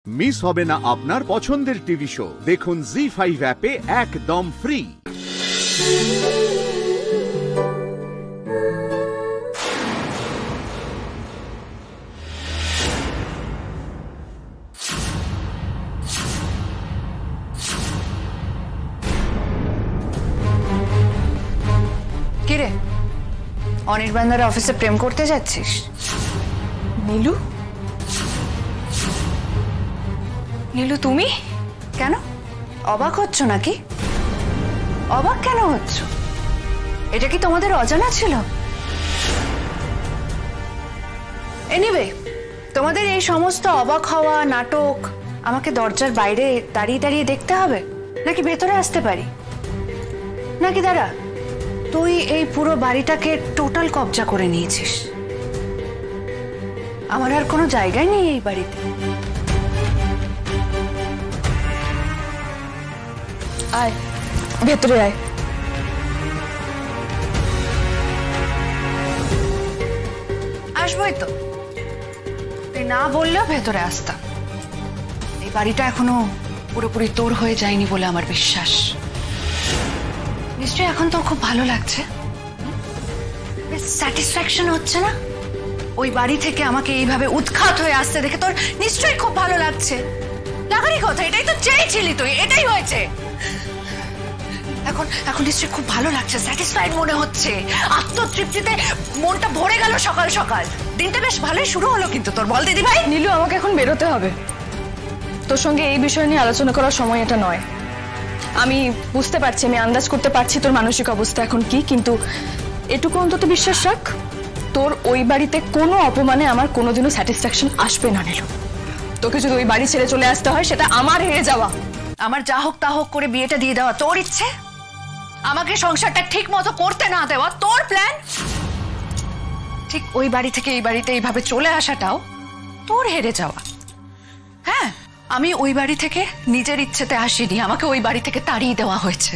Miss হবে না আপনার পছন্দের টিভি শো। দেখুন জি5 অ্যাপে একদম ফ্রি। কিরে, অনির্বাণদার অফিসে প্রেম করতে যাচ্ছিস? নীলু? নীলু তুমি? কেন অবাক হচ্ছ নাকি? অবাক কেন হচ্ছ? এটা কি তোমাদের অজানা ছিল? এনিওয়ে, তোমাদের এই সমস্ত অবাক হওয়া নাটক আমাকে দরজার বাইরে দাঁড়িয়ে দাঁড়িয়ে দেখতে হবে, নাকি ভেতরে আসতে পারি? নাকি দাঁড়া, তুই এই পুরো বাড়িটাকে টোটাল কবজা করে নিয়েছিস? আমার আর কোনো জায়গায় নেই এই বাড়িতে। আয় ভেতরে আয়। আসবোই তো, তুই না বললেও ভেতরে আসতাম। এই বাড়িটা এখনো পুরোপুরি তোর হয়ে যায়নি বলে আমার বিশ্বাস। নিশ্চয়ই এখন তোর খুব ভালো লাগছে, স্যাটিসফ্যাকশন হচ্ছে না? ওই বাড়ি থেকে আমাকে এইভাবে উৎখাত হয়ে আসতে দেখে তোর নিশ্চয়ই খুব ভালো লাগছে। লাগারই কথা, এটাই তো চেয়েছিলি তুই, এটাই হয়েছে। এখন এখন নিশ্চয়ই খুব ভালো লাগছে, স্যাটিসফাইড মনে হচ্ছে, আত্মতৃপ্তিতে মনটা ভরে গেল। সকাল সকাল দিনটা বেশ ভালোই শুরু হলো কিন্তু তোর। বল দিদি ভাই। নীলু, আমাকে এখন বেরোতে হবে। তোর সঙ্গে এই বিষয় নিয়ে আলোচনা করার সময় এটা নয়। আমি বুঝতে পারছি, আমি আন্দাজ করতে পারছি তোর মানসিক অবস্থা এখন কি, কিন্তু এটুকু অন্তত বিশ্বাস রাখ, তোর ওই বাড়িতে কোনো অপমানে আমার কোনোদিনও স্যাটিসফ্যাকশন আসবে না। নীলু, তোকে যদি ওই বাড়ি ছেড়ে চলে আসতে হয় সেটা আমার হেরে যাওয়া। আমার যা হোক তা হোক করে বিয়েটা দিয়ে দেওয়া তোর ইচ্ছে, আমাকে সংসারটা ঠিক মতো করতে না দেওয়া তোর প্ল্যান। ঠিক ওই বাড়ি থেকে এই বাড়িতে এইভাবে চলে আসাটাও তোর হেরে যাওয়া। হ্যাঁ, আমি ওই বাড়ি থেকে নিজের ইচ্ছেতে আসিনি, আমাকে ওই বাড়ি থেকে তাড়িয়ে দেওয়া হয়েছে,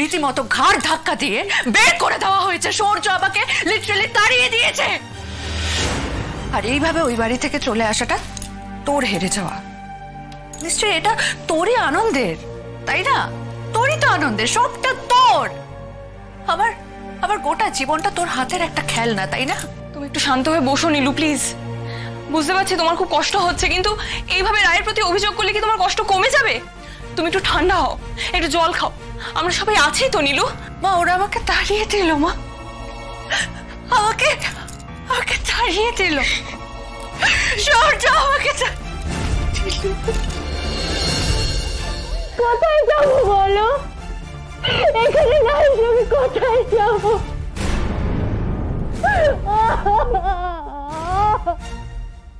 রীতিমতো ঘাড় ধাক্কা দিয়ে বের করে দেওয়া হয়েছে। সূর্য আমাকে লিটারালি তাড়িয়ে দিয়েছে। আর এইভাবে ওই বাড়ি থেকে চলে আসাটা তোর হেরে যাওয়া। নিশ্চয়ই এটা তোরই আনন্দের, তাই না? তোরই তো আনন্দের, সবটা তোর। আবার আবার গোটা জীবনটা তোর হাতের একটা খেলনা, তাই না? তুমি একটু শান্ত হয়ে বসো নীলু, প্লিজ। বুঝতে পারছি তোমার খুব কষ্ট হচ্ছে, কিন্তু এইভাবে রায়ের প্রতি অভিযোগ করলে কি তোমার কষ্ট কমে যাবে? তুমি একটু ঠান্ডা হও, একটু জল খাও, আমরা সবাই আছি তো। নীলু মা, ওরা আমাকে তাড়িয়ে দিল। মা, আমাকে আমাকে তাড়িয়ে দিল। সূর্য আমাকে কোথায় যাবো বলো? এখানে নাই, আমি কোথায় যাবো?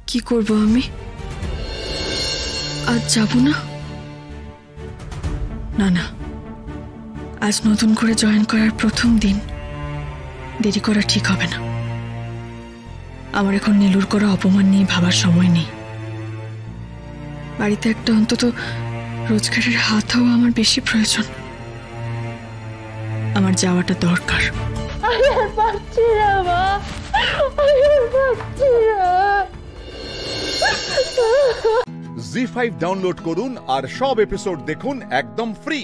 কি করবো আমি? আজ যাব না? না না, আজ নতুন করে জয়েন করার প্রথম দিন, দেরি করা ঠিক হবে না। আমার এখন নীলুর করা অপমান নিয়ে ভাবার সময় নেই। বাড়িতে একটা অন্তত রোজগারের হাত হওয়া আমার বেশি প্রয়োজন। আমার যাওয়াটা দরকার। আমি আর পাচ্ছি না মা, আমি আর পাচ্ছি না। জি5 ডাউনলোড করুন আর সব এপিসোড দেখুন একদম ফ্রি।